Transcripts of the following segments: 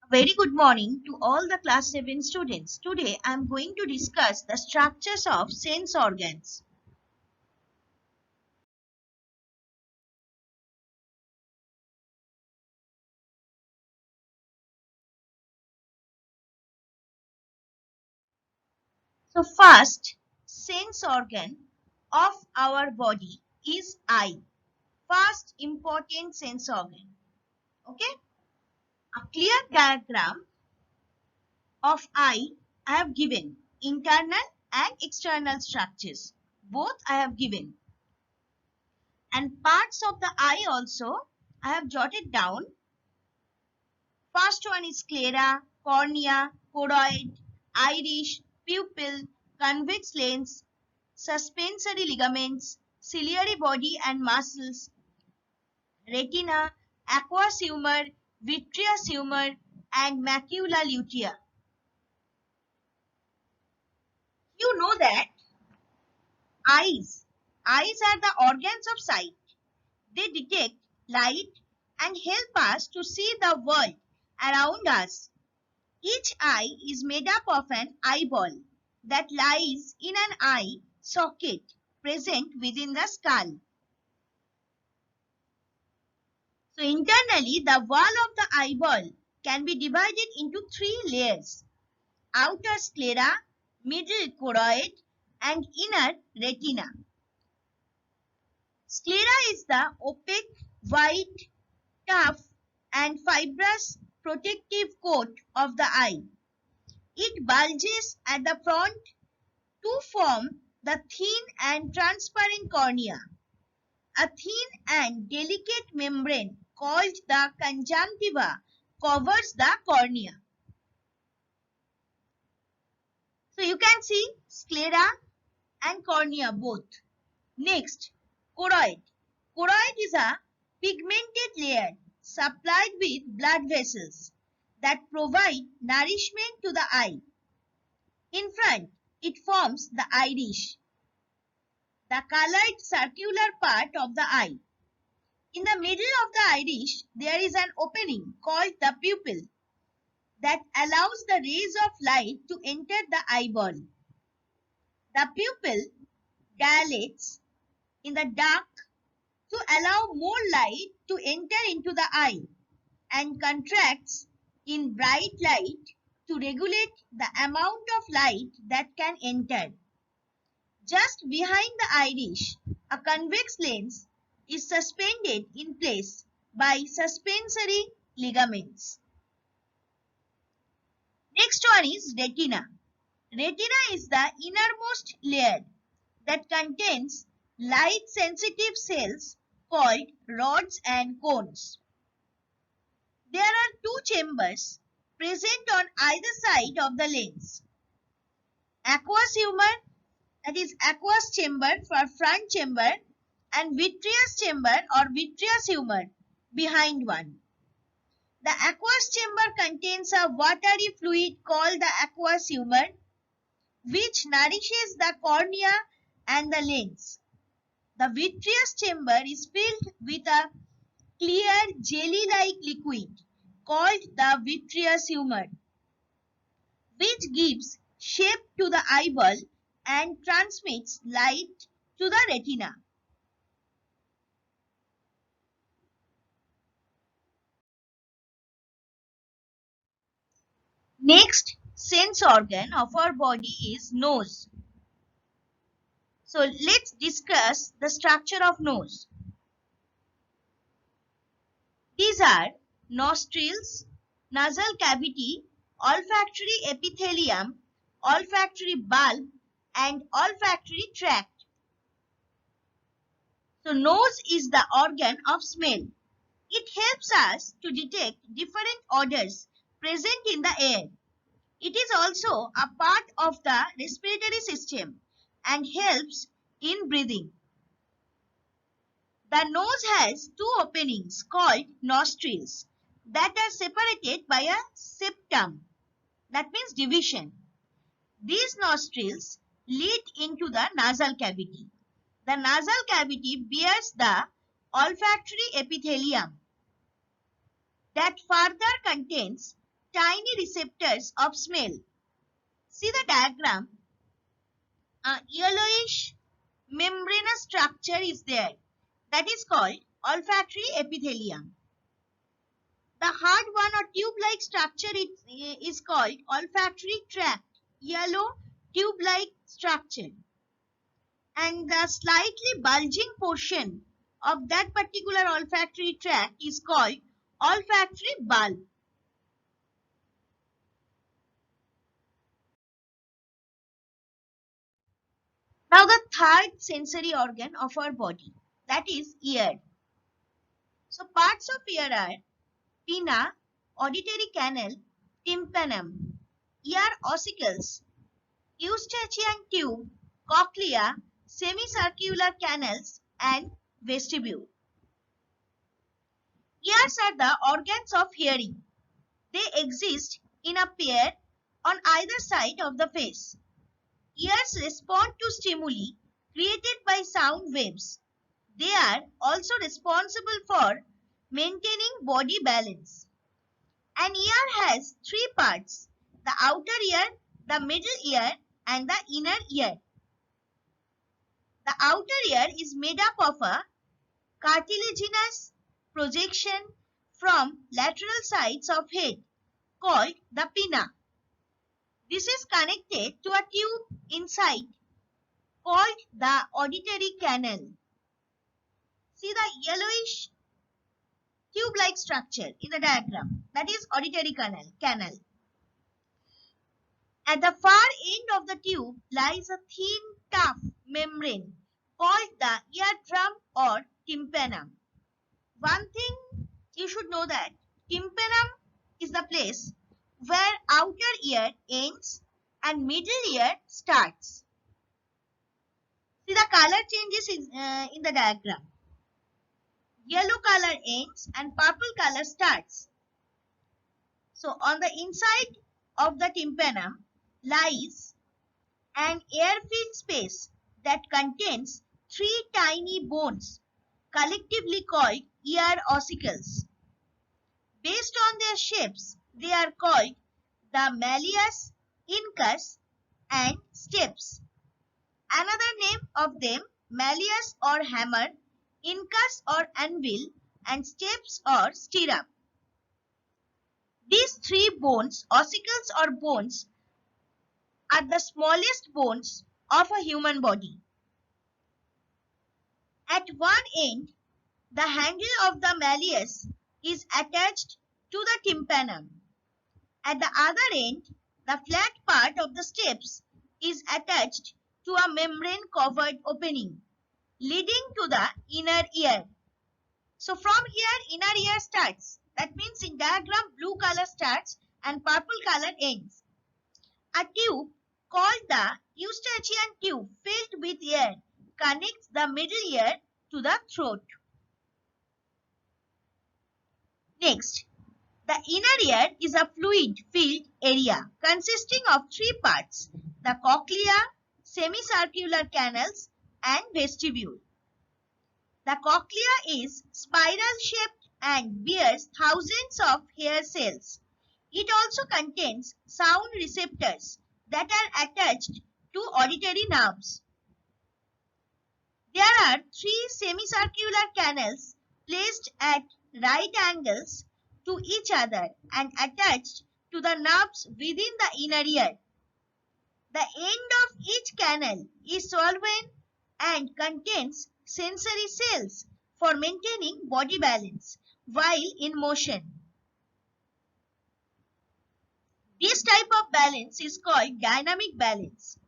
Very good morning to all the class 7 students. Today I am going to discuss the structures of sense organs. So first sense organ of our body is eye. First important sense organ. Okay. A clear diagram of eye I have given. Internal and external structures. Both I have given. And parts of the eye also I have jotted down. First one is sclera, cornea, choroid, iris, pupil, convex lens, suspensory ligaments, ciliary body and muscles, retina, aqueous humor, vitreous humor, and macula lutea. You know that eyes. Eyes are the organs of sight. They detect light and help us to see the world around us. Each eye is made up of an eyeball that lies in an eye socket present within the skull. So internally, the wall of the eyeball can be divided into three layers: outer sclera, middle choroid, and inner retina. Sclera is the opaque, white, tough, and fibrous protective coat of the eye. It bulges at the front to form the thin and transparent cornea. A thin and delicate membrane called the conjunctiva covers the cornea. So you can see sclera and cornea both. Next, choroid. Choroid is a pigmented layer supplied with blood vessels that provide nourishment to the eye. In front, it forms the iris, the colored circular part of the eye. In the middle of the iris, there is an opening called the pupil that allows the rays of light to enter the eyeball. The pupil dilates in the dark to allow more light to enter into the eye and contracts in bright light to regulate the amount of light that can enter. Just behind the iris, a convex lens is suspended in place by suspensory ligaments. Next one is retina. Retina is the innermost layer that contains light sensitive cells called rods and cones. There are two chambers present on either side of the lens. Aqueous humor, that is aqueous chamber for front chamber, and vitreous chamber or vitreous humor behind one. The aqueous chamber contains a watery fluid called the aqueous humor, which nourishes the cornea and the lens. The vitreous chamber is filled with a clear jelly-like liquid called the vitreous humor, which gives shape to the eyeball and transmits light to the retina. Next sense organ of our body is nose. So let's discuss the structure of nose. These are nostrils, nasal cavity, olfactory epithelium, olfactory bulb, and olfactory tract. So nose is the organ of smell. It helps us to detect different odors present in the air. It is also a part of the respiratory system and helps in breathing. The nose has two openings called nostrils that are separated by a septum. That means division. These nostrils lead into the nasal cavity. The nasal cavity bears the olfactory epithelium that further contains tiny receptors of smell. See the diagram. A yellowish membranous structure is there that is called olfactory epithelium. The hard one or tube-like structure is called olfactory tract, yellow tube-like structure. And the slightly bulging portion of that particular olfactory tract is called olfactory bulb. Now the third sensory organ of our body, that is ear. So parts of ear are pinna, auditory canal, tympanum, ear ossicles, eustachian tube, cochlea, semicircular canals, and vestibule. Ears are the organs of hearing. They exist in a pair on either side of the face. Ears respond to stimuli created by sound waves. They are also responsible for maintaining body balance. An ear has three parts: the outer ear, the middle ear, and the inner ear. The outer ear is made up of a cartilaginous projection from lateral sides of head called the pinna. This is connected to a tube inside called the auditory canal. See the yellowish tube-like structure in the diagram, that is auditory canal. At the far end of the tube lies a thin, tough membrane called the eardrum or tympanum. One thing you should know, that tympanum is the place where outer ear ends and middle ear starts. See the color changes in the diagram. Yellow color ends and purple color starts. So on the inside of the tympanum lies an air-filled space that contains three tiny bones collectively called ear ossicles. Based on their shapes, they are called the malleus, incus, and steps. Another name of them, malleus or hammer, incus or anvil, and steps or stirrup. These three bones, ossicles or bones, are the smallest bones of a human body. At one end, the handle of the malleus is attached to the tympanum. At the other end, the flat part of the steps is attached to a membrane-covered opening leading to the inner ear. So from here, inner ear starts. That means in diagram, blue color starts and purple color ends. A tube called the eustachian tube filled with air connects the middle ear to the throat. Next, the inner ear is a fluid-filled area consisting of three parts: the cochlea, semicircular canals, and vestibule. The cochlea is spiral-shaped and bears thousands of hair cells. It also contains sound receptors that are attached to auditory nerves. There are three semicircular canals placed at right angles to each other and attached to the nerves within the inner ear. The end of each canal is swollen and contains sensory cells for maintaining body balance while in motion. This type of balance is called dynamic balance.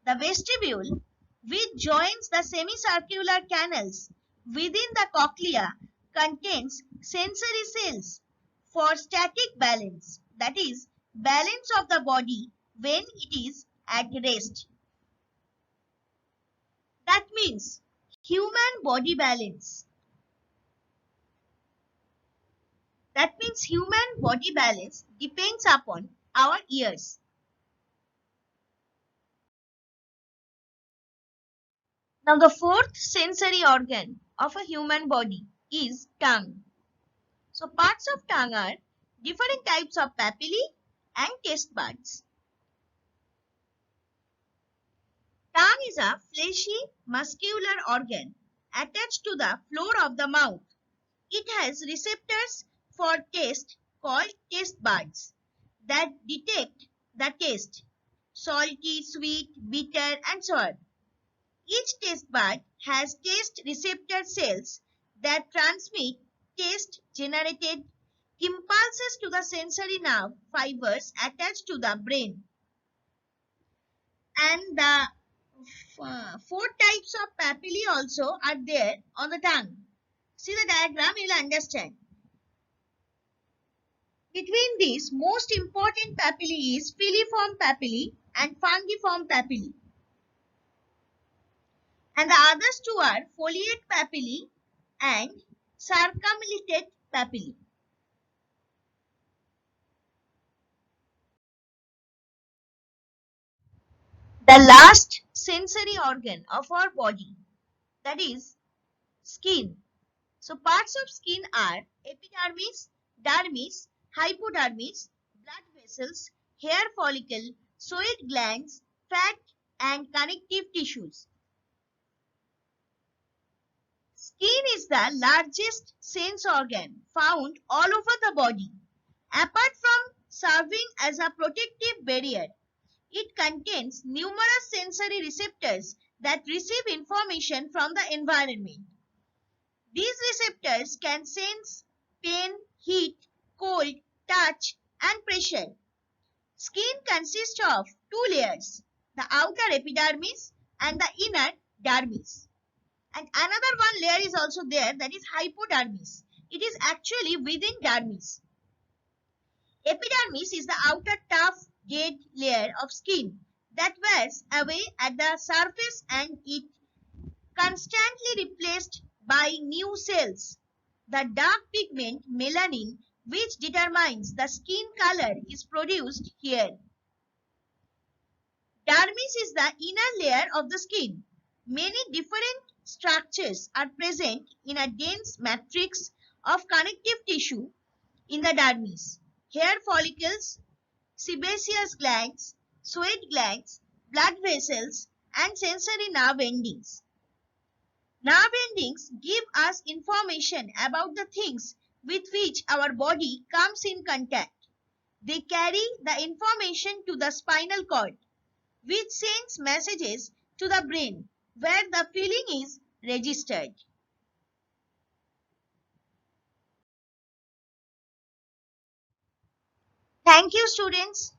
The vestibule, which joins the semicircular canals within the cochlea, contains sensory cells for static balance, that is, balance of the body when it is at rest. That means human body balance. That means human body balance depends upon our ears. Now the fourth sensory organ of a human body is tongue. So parts of tongue are different types of papillae and taste buds. Tongue is a fleshy, muscular organ attached to the floor of the mouth. It has receptors for taste called taste buds that detect the taste: salty, sweet, bitter, and sour. Each taste bud has taste receptor cells that transmit taste-generated impulses to the sensory nerve fibers attached to the brain. And the four types of papillae also are there on the tongue. See the diagram, you will understand. Between these, most important papillae is filiform papillae and fungiform papillae. And the others two are foliate papillae and circumlethate papillae. The last sensory organ of our body, that is skin. So parts of skin are epidermis, dermis, hypodermis, blood vessels, hair follicle, sweat glands, fat, and connective tissues. Skin is the largest sense organ found all over the body. Apart from serving as a protective barrier, it contains numerous sensory receptors that receive information from the environment. These receptors can sense pain, heat, cold, touch, and pressure. Skin consists of two layers, the outer epidermis and the inner dermis. And another one layer is also there, that is hypodermis. It is actually within dermis. Epidermis is the outer tough, dead layer of skin that wears away at the surface and it constantly replaced by new cells. The dark pigment melanin, which determines the skin color, is produced here. Dermis is the inner layer of the skin. Many different structures are present in a dense matrix of connective tissue in the dermis: hair follicles, sebaceous glands, sweat glands, blood vessels, and sensory nerve endings. Nerve endings give us information about the things with which our body comes in contact. They carry the information to the spinal cord, which sends messages to the brain where the feeling is registered. Thank you, students.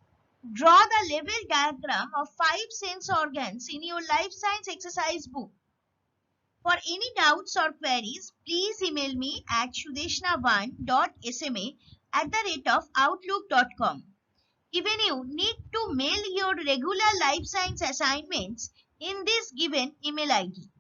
Draw the level diagram of 5 sense organs in your life science exercise book. For any doubts or queries, please email me at shudeshna1.sma@outlook.com. Even you need to mail your regular life science assignments in this given email ID.